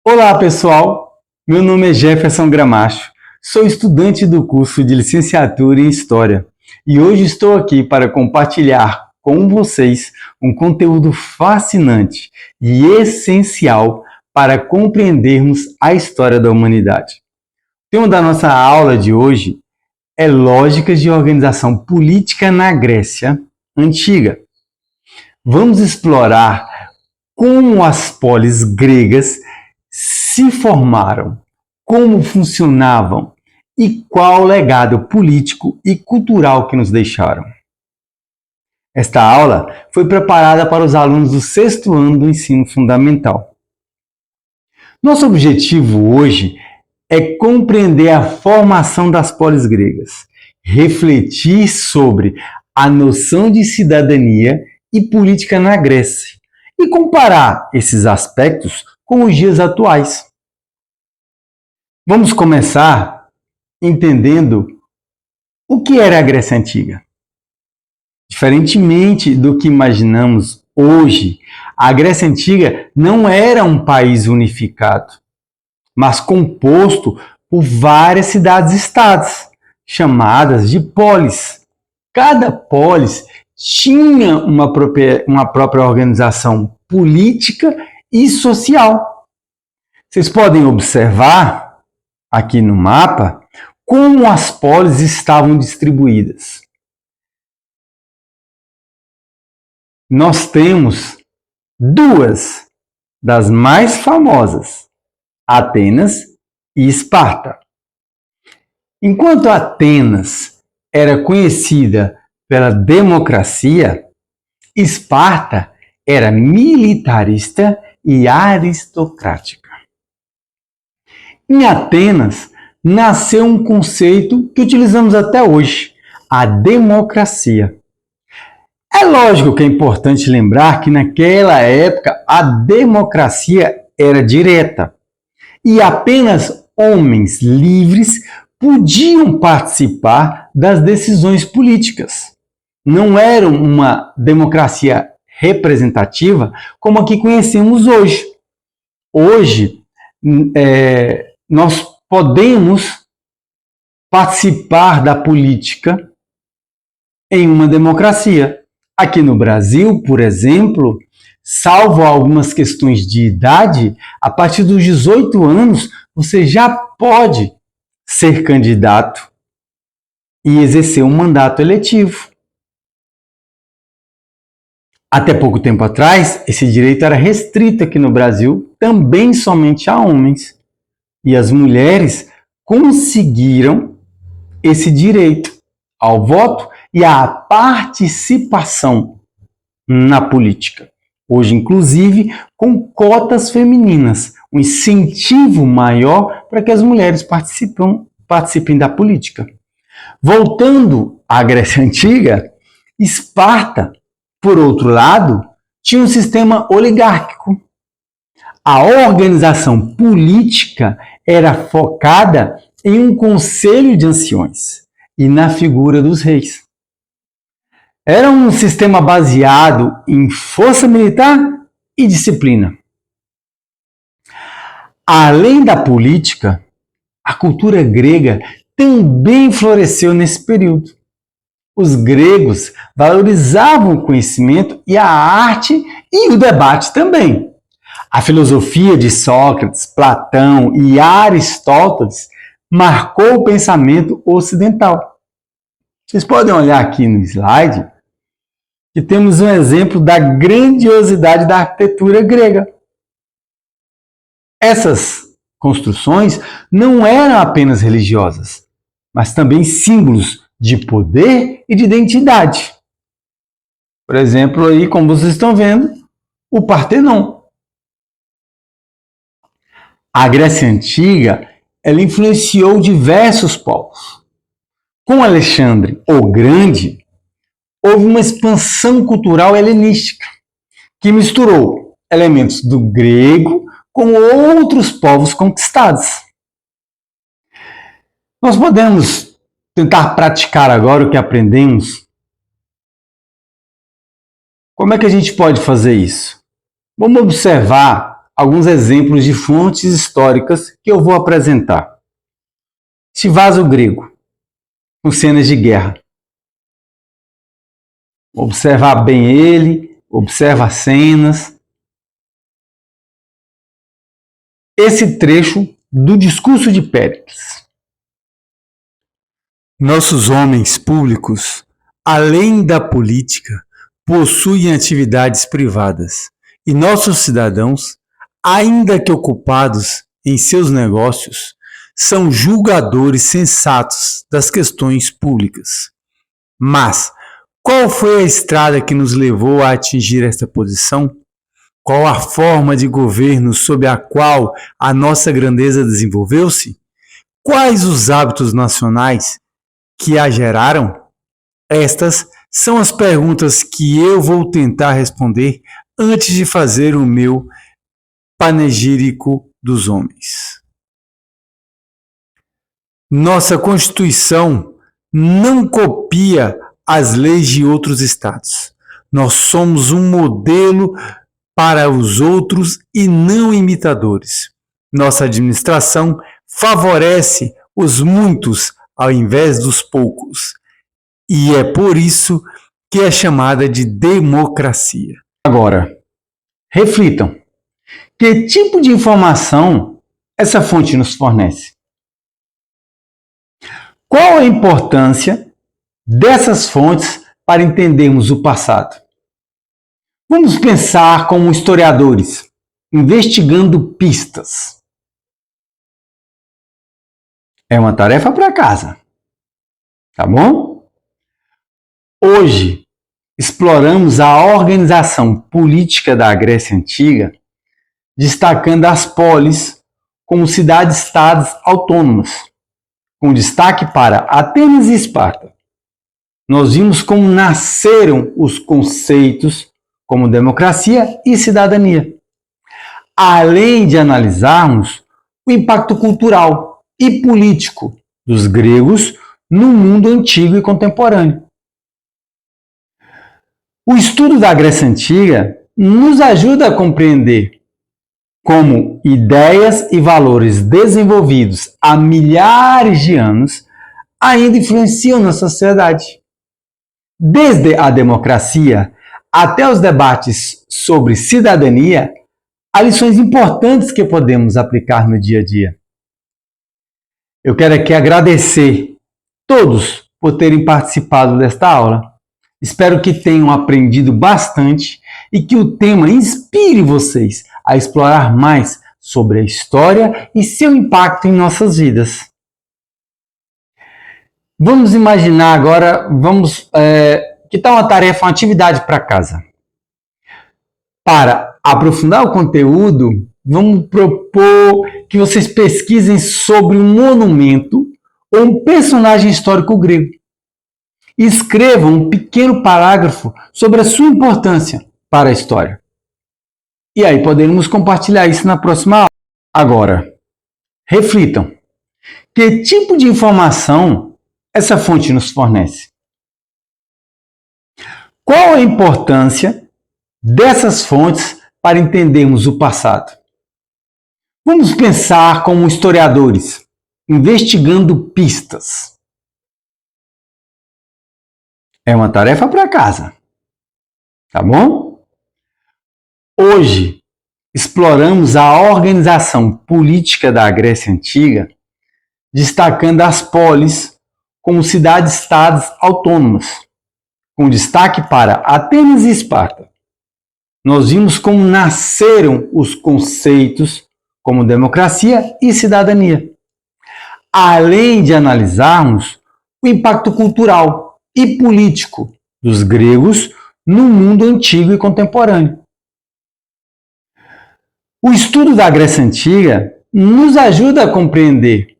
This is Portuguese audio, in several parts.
Olá, pessoal! Meu nome é Jefferson Gramacho, sou estudante do curso de Licenciatura em História e hoje estou aqui para compartilhar com vocês um conteúdo fascinante e essencial para compreendermos a história da humanidade. O tema da nossa aula de hoje é Lógicas de Organização Política na Grécia Antiga. Vamos explorar como as polis gregas se formaram, como funcionavam e qual o legado político e cultural que nos deixaram. Esta aula foi preparada para os alunos do sexto ano do ensino fundamental. Nosso objetivo hoje é compreender a formação das polis gregas, refletir sobre a noção de cidadania e política na Grécia e comparar esses aspectos com os dias atuais. Vamos começar entendendo o que era a Grécia Antiga. Diferentemente do que imaginamos hoje, a Grécia Antiga não era um país unificado, mas composto por várias cidades-estados, chamadas de polis. Cada polis tinha uma própria organização política e social. Vocês podem observar aqui no mapa como as polis estavam distribuídas. Nós temos duas das mais famosas, Atenas e Esparta. Enquanto Atenas era conhecida pela democracia, Esparta era militarista e aristocrática. Em Atenas, nasceu um conceito que utilizamos até hoje, a democracia. É lógico que é importante lembrar que naquela época a democracia era direta e apenas homens livres podiam participar das decisões políticas. Não era uma democracia representativa como a que conhecemos hoje. Hoje, nós podemos participar da política em uma democracia. Aqui no Brasil, por exemplo, salvo algumas questões de idade, a partir dos 18 anos você já pode ser candidato e exercer um mandato eletivo. Até pouco tempo atrás, esse direito era restrito aqui no Brasil, também somente a homens. E as mulheres conseguiram esse direito ao voto e à participação na política. Hoje, inclusive, com cotas femininas, um incentivo maior para que as mulheres participem da política. Voltando à Grécia Antiga, Esparta, por outro lado, tinha um sistema oligárquico. A organização política era focada em um conselho de anciões e na figura dos reis. Era um sistema baseado em força militar e disciplina. Além da política, a cultura grega também floresceu nesse período. Os gregos valorizavam o conhecimento e a arte e o debate também. A filosofia de Sócrates, Platão e Aristóteles marcou o pensamento ocidental. Vocês podem olhar aqui no slide que temos um exemplo da grandiosidade da arquitetura grega. Essas construções não eram apenas religiosas, mas também símbolos de poder e de identidade. Por exemplo, aí, como vocês estão vendo, o Partenon. A Grécia Antiga, ela influenciou diversos povos. Com Alexandre o Grande, houve uma expansão cultural helenística, que misturou elementos do grego com outros povos conquistados. Nós podemos tentar praticar agora o que aprendemos? Como é que a gente pode fazer isso? Vamos observar alguns exemplos de fontes históricas que eu vou apresentar. Este vaso grego, com cenas de guerra. Observar bem ele, observa as cenas. Esse trecho do discurso de Péricles. Nossos homens públicos, além da política, possuem atividades privadas, e nossos cidadãos, ainda que ocupados em seus negócios, são julgadores sensatos das questões públicas. Mas qual foi a estrada que nos levou a atingir esta posição? Qual a forma de governo sob a qual a nossa grandeza desenvolveu-se? Quais os hábitos nacionais que a geraram? Estas são as perguntas que eu vou tentar responder antes de fazer o meu panegírico dos homens. Nossa Constituição não copia as leis de outros estados. Nós somos um modelo para os outros e não imitadores. Nossa administração favorece os muitos ao invés dos poucos. E é por isso que é chamada de democracia. Agora, reflitam. Que tipo de informação essa fonte nos fornece? Qual a importância dessas fontes para entendermos o passado? Vamos pensar como historiadores, investigando pistas. É uma tarefa para casa, tá bom? Hoje, exploramos a organização política da Grécia Antiga, destacando as polis como cidades-estados autônomas, com destaque para Atenas e Esparta. Nós vimos como nasceram os conceitos como democracia e cidadania, além de analisarmos o impacto cultural e político dos gregos no mundo antigo e contemporâneo. O estudo da Grécia Antiga nos ajuda a compreender como ideias e valores desenvolvidos há milhares de anos ainda influenciam na sociedade. Desde a democracia até os debates sobre cidadania, há lições importantes que podemos aplicar no dia a dia. Eu quero aqui agradecer todos por terem participado desta aula. Espero que tenham aprendido bastante e que o tema inspire vocês a explorar mais sobre a história e seu impacto em nossas vidas. Vamos imaginar agora, que tal uma tarefa, uma atividade para casa? Para aprofundar o conteúdo, vamos propor que vocês pesquisem sobre um monumento ou um personagem histórico grego. E escrevam um pequeno parágrafo sobre a sua importância para a história. E aí poderemos compartilhar isso na próxima aula. Agora, reflitam. Que tipo de informação essa fonte nos fornece? Qual a importância dessas fontes para entendermos o passado? Vamos pensar como historiadores, investigando pistas. É uma tarefa para casa, tá bom? Hoje, exploramos a organização política da Grécia Antiga, destacando as polis como cidades-estados autônomas, com destaque para Atenas e Esparta. Nós vimos como nasceram os conceitos como democracia e cidadania, além de analisarmos o impacto cultural e político dos gregos no mundo antigo e contemporâneo. O estudo da Grécia Antiga nos ajuda a compreender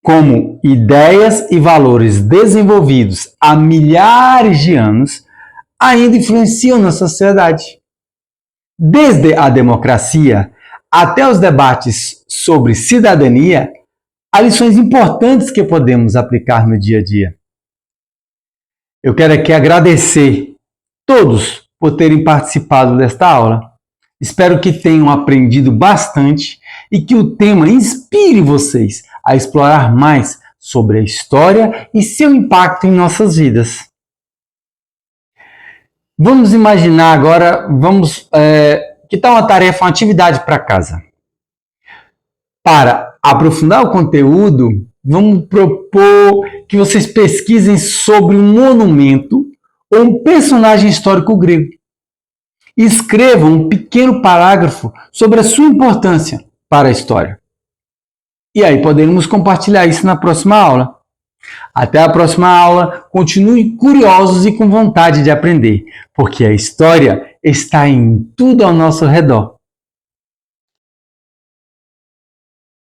como ideias e valores desenvolvidos há milhares de anos ainda influenciam na sociedade. Desde a democracia até os debates sobre cidadania, há lições importantes que podemos aplicar no dia a dia. Eu quero aqui agradecer todos por terem participado desta aula. Espero que tenham aprendido bastante e que o tema inspire vocês a explorar mais sobre a história e seu impacto em nossas vidas. Vamos imaginar agora, que tal uma tarefa, uma atividade para casa? Para aprofundar o conteúdo, vamos propor que vocês pesquisem sobre um monumento ou um personagem histórico grego. Escrevam um pequeno parágrafo sobre a sua importância para a história. E aí podemos compartilhar isso na próxima aula. Até a próxima aula, continuem curiosos e com vontade de aprender, porque a história está em tudo ao nosso redor.